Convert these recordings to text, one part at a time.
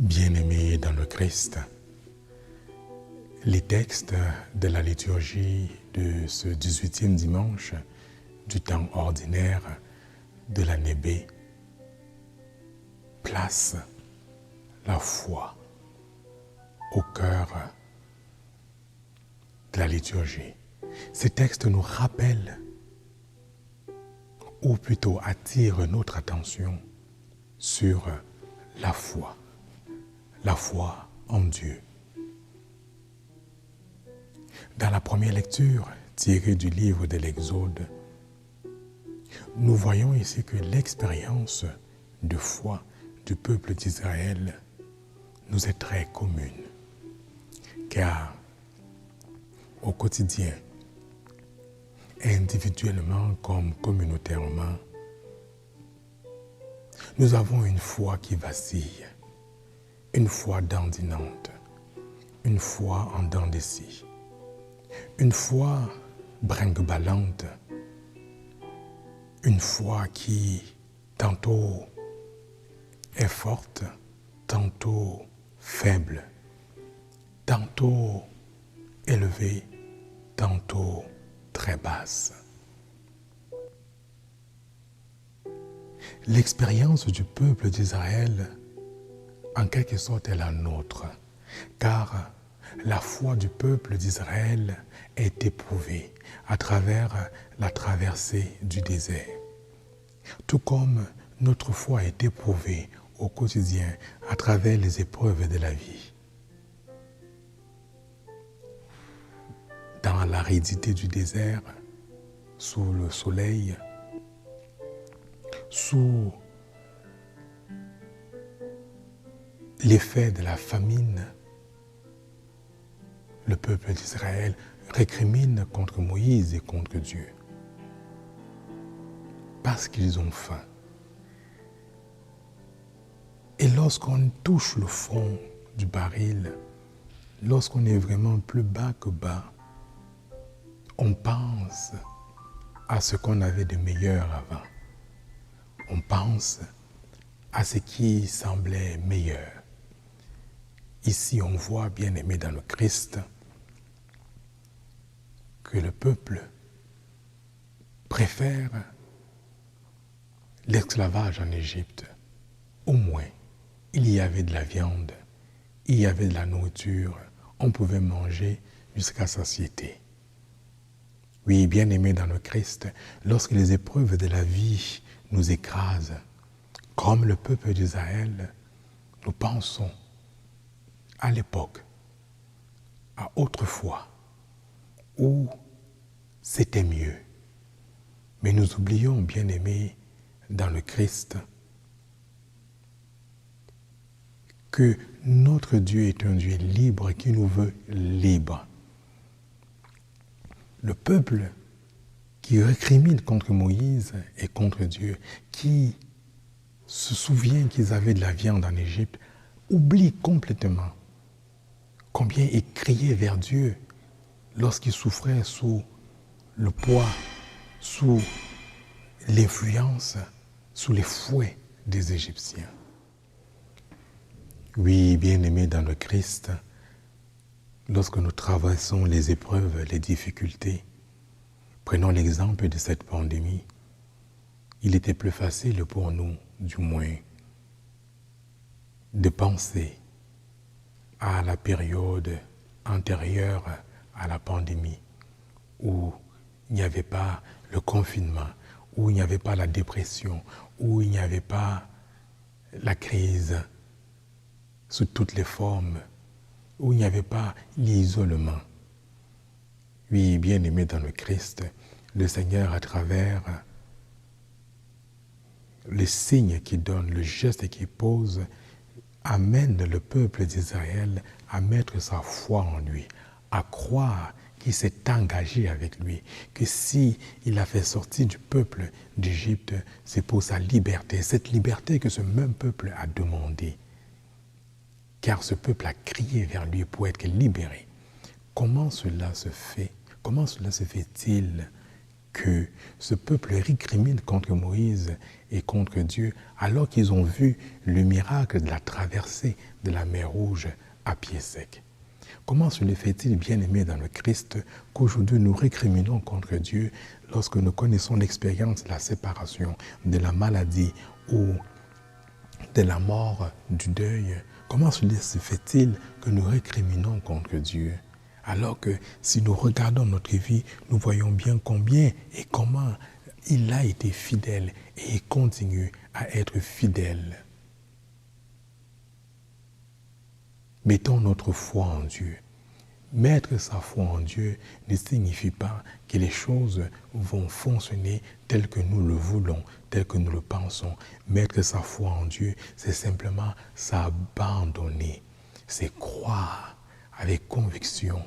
Bien-aimés dans le Christ, les textes de la liturgie de ce 18e dimanche du temps ordinaire de l'année B placent la foi au cœur de la liturgie. Ces textes nous rappellent, ou plutôt attirent notre attention sur la foi en Dieu. Dans la première lecture tirée du livre de l'Exode, nous voyons ici que l'expérience de foi du peuple d'Israël nous est très commune, car au quotidien, individuellement comme communautairement, nous avons une foi qui vacille, une foi dandinante, une foi en dents de scie, une foi brinque-ballante, une foi qui tantôt est forte, tantôt faible, tantôt élevée, tantôt très basse. L'expérience du peuple d'Israël, en quelque sorte, est la nôtre, car la foi du peuple d'Israël est éprouvée à travers la traversée du désert. Tout comme notre foi est éprouvée au quotidien à travers les épreuves de la vie. Dans l'aridité du désert, sous le soleil, sous l'effet de la famine, le peuple d'Israël récrimine contre Moïse et contre Dieu. Parce qu'ils ont faim. Et lorsqu'on touche le fond du baril, lorsqu'on est vraiment plus bas que bas, on pense à ce qu'on avait de meilleur avant. On pense à ce qui semblait meilleur. Ici, on voit, bien-aimé dans le Christ, que le peuple préfère l'esclavage en Égypte. Au moins, il y avait de la viande, il y avait de la nourriture, on pouvait manger jusqu'à satiété. Oui, bien-aimé dans le Christ, lorsque les épreuves de la vie nous écrasent, comme le peuple d'Israël, nous pensons à l'époque, à autrefois, où c'était mieux. Mais nous oublions, bien-aimés, dans le Christ, que notre Dieu est un Dieu libre qui nous veut libres. Le peuple qui récrimine contre Moïse et contre Dieu, qui se souvient qu'ils avaient de la viande en Égypte, oublie complètement combien ils criaient vers Dieu lorsqu'ils souffraient sous le poids, sous l'influence, sous les fouets des Égyptiens. Oui, bien-aimés dans le Christ, lorsque nous traversons les épreuves, les difficultés, prenons l'exemple de cette pandémie, il était plus facile pour nous, du moins, de penser à la période antérieure à la pandémie, où il n'y avait pas le confinement, où il n'y avait pas la dépression, où il n'y avait pas la crise sous toutes les formes, où il n'y avait pas l'isolement. Oui, bien-aimé dans le Christ, le Seigneur, à travers le signe qu'il donne, le geste qu'il pose, amène le peuple d'Israël à mettre sa foi en lui, à croire qu'il s'est engagé avec lui, que si il a fait sortir du peuple d'Égypte, c'est pour sa liberté, cette liberté que ce même peuple a demandé. Car ce peuple a crié vers lui pour être libéré. Comment cela se fait? Comment cela se fait-il que ce peuple récrimine contre Moïse et contre Dieu alors qu'ils ont vu le miracle de la traversée de la mer Rouge à pied sec. Comment se fait-il, bien-aimés dans le Christ, qu'aujourd'hui nous récriminons contre Dieu lorsque nous connaissons l'expérience de la séparation, de la maladie ou de la mort, du deuil? Comment se fait-il que nous récriminons contre Dieu alors que si nous regardons notre vie, nous voyons bien combien et comment il a été fidèle et il continue à être fidèle. Mettons notre foi en Dieu. Mettre sa foi en Dieu ne signifie pas que les choses vont fonctionner telles que nous le voulons, telles que nous le pensons. Mettre sa foi en Dieu, c'est simplement s'abandonner. C'est croire avec conviction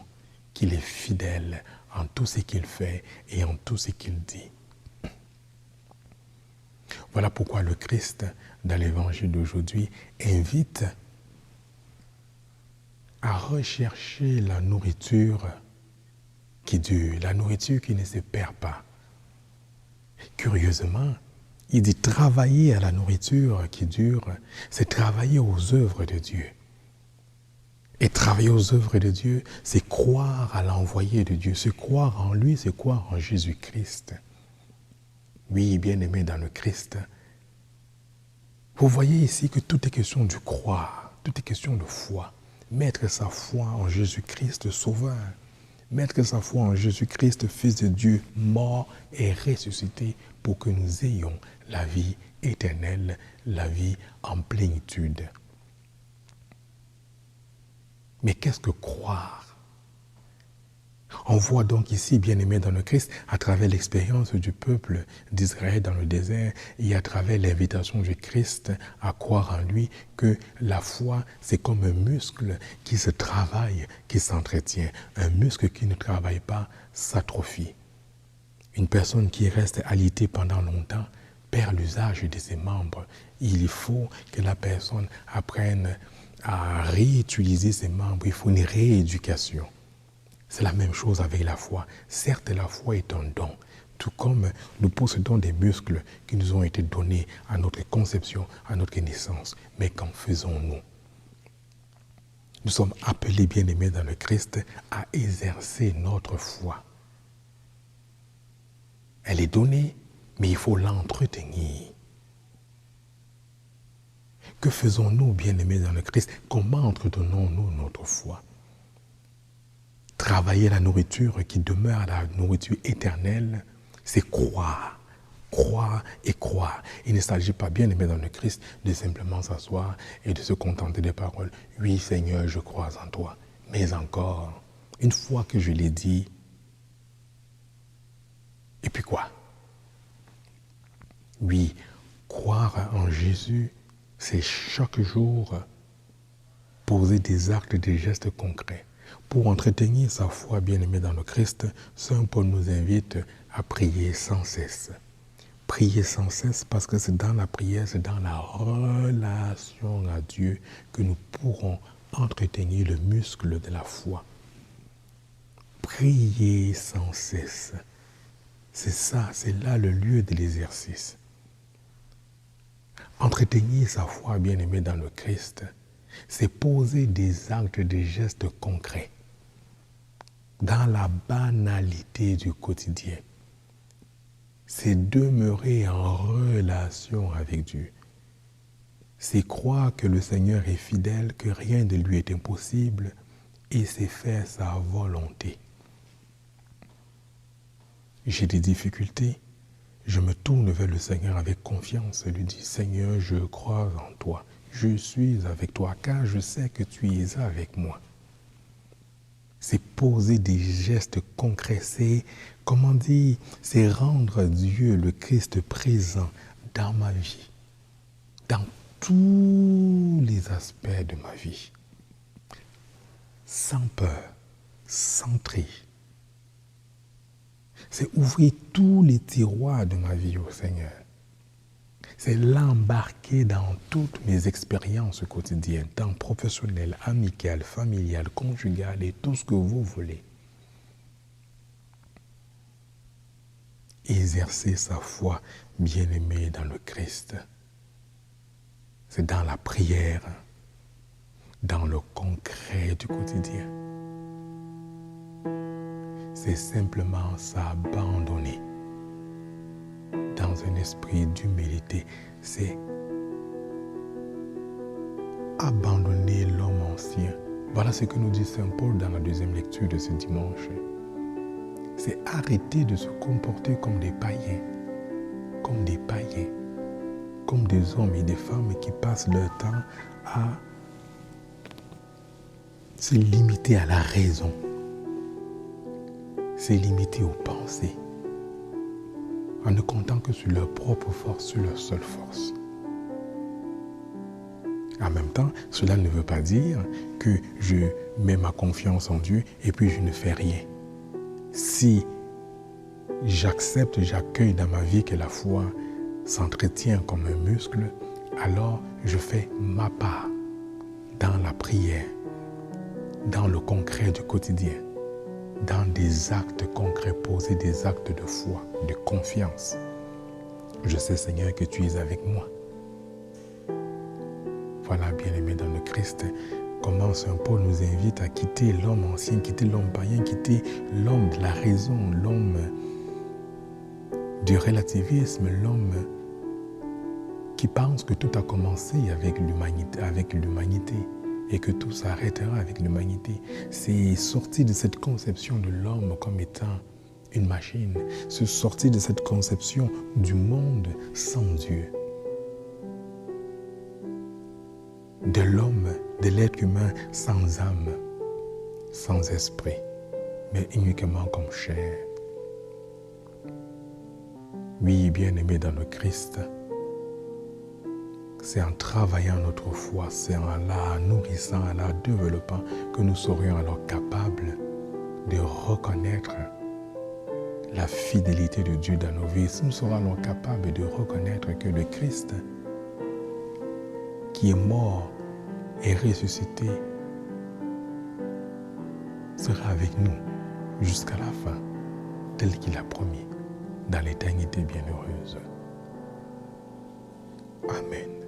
qu'il est fidèle en tout ce qu'il fait et en tout ce qu'il dit. Voilà pourquoi le Christ, dans l'évangile d'aujourd'hui, invite à rechercher la nourriture qui dure, la nourriture qui ne se perd pas. Curieusement, il dit travailler à la nourriture qui dure, c'est travailler aux œuvres de Dieu. Et travailler aux œuvres de Dieu, c'est croire à l'envoyé de Dieu, c'est croire en lui, c'est croire en Jésus-Christ. Oui, bien-aimé dans le Christ, vous voyez ici que tout est question du croire, tout est question de foi. Mettre sa foi en Jésus-Christ Sauveur, mettre sa foi en Jésus-Christ, Fils de Dieu, mort et ressuscité pour que nous ayons la vie éternelle, la vie en plénitude. Mais qu'est-ce que croire? On voit donc ici, bien-aimé dans le Christ, à travers l'expérience du peuple d'Israël dans le désert et à travers l'invitation du Christ à croire en lui, que la foi, c'est comme un muscle qui se travaille, qui s'entretient. Un muscle qui ne travaille pas s'atrophie. Une personne qui reste alitée pendant longtemps perd l'usage de ses membres. Il faut que la personne apprenne à réutiliser ses membres. Il faut une rééducation. C'est la même chose avec la foi. Certes, la foi est un don, tout comme nous possédons des muscles qui nous ont été donnés à notre conception, à notre naissance. Mais qu'en faisons-nous? Nous sommes appelés, bien-aimés dans le Christ, à exercer notre foi. Elle est donnée, mais il faut l'entretenir. Que faisons-nous, bien-aimés dans le Christ? Comment entretenons-nous notre foi? Travailler la nourriture qui demeure la nourriture éternelle, c'est croire. Croire et croire. Il ne s'agit pas, bien aimé dans le Christ, de simplement s'asseoir et de se contenter des paroles. Oui, Seigneur, je crois en toi. Mais encore, une fois que je l'ai dit, et puis quoi? Oui, croire en Jésus, c'est chaque jour poser des actes, des gestes concrets. Pour entretenir sa foi bien-aimée dans le Christ, Saint Paul nous invite à prier sans cesse. Prier sans cesse parce que c'est dans la prière, c'est dans la relation à Dieu que nous pourrons entretenir le muscle de la foi. Prier sans cesse. C'est ça, c'est là le lieu de l'exercice. Entretenir sa foi bien-aimée dans le Christ, c'est poser des actes, des gestes concrets dans la banalité du quotidien. C'est demeurer en relation avec Dieu. C'est croire que le Seigneur est fidèle, que rien de lui est impossible, et c'est faire sa volonté. J'ai des difficultés, je me tourne vers le Seigneur avec confiance et lui dis, Seigneur, je crois en toi. Je suis avec toi, car je sais que tu es avec moi. C'est poser des gestes concrets, c'est, comment dire, c'est rendre Dieu, le Christ, présent dans ma vie, dans tous les aspects de ma vie, sans peur, sans tri. C'est ouvrir tous les tiroirs de ma vie au Seigneur. C'est l'embarquer dans toutes mes expériences quotidiennes, tant professionnelles, amicales, familiales, conjugales et tout ce que vous voulez. exercer sa foi bien-aimée dans le Christ. C'est dans la prière, dans le concret du quotidien. C'est simplement s'abandonner dans un esprit d'humilité. C'est abandonner l'homme ancien. Voilà ce que nous dit Saint Paul dans la deuxième lecture de ce dimanche. C'est arrêter de se comporter comme des païens, comme des hommes et des femmes qui passent leur temps à se limiter à la raison, se limiter aux pensées, en ne comptant que sur leur propre force, sur leur seule force. En même temps, cela ne veut pas dire que je mets ma confiance en Dieu et puis je ne fais rien. Si j'accepte, j'accueille dans ma vie que la foi s'entretient comme un muscle, alors je fais ma part dans la prière, dans le concret du quotidien, dans des actes concrets, poser des actes de foi, de confiance. Je sais, Seigneur, que tu es avec moi. Voilà, bien-aimés dans le Christ, comment Saint Paul nous invite à quitter l'homme ancien, quitter l'homme païen, quitter l'homme de la raison, l'homme du relativisme, l'homme qui pense que tout a commencé avec l'humanité et que tout s'arrêtera avec l'humanité. C'est sortir de cette conception de l'homme comme étant une machine, c'est sortir de cette conception du monde sans Dieu, de l'homme, de l'être humain sans âme, sans esprit, mais uniquement comme chair. Oui, bien-aimés dans le Christ, c'est en travaillant notre foi, c'est en la nourrissant, en la développant que nous serions alors capables de reconnaître la fidélité de Dieu dans nos vies. Nous serons alors capables de reconnaître que le Christ, qui est mort et ressuscité, sera avec nous jusqu'à la fin, tel qu'il a promis, dans l'éternité bienheureuse. Amen.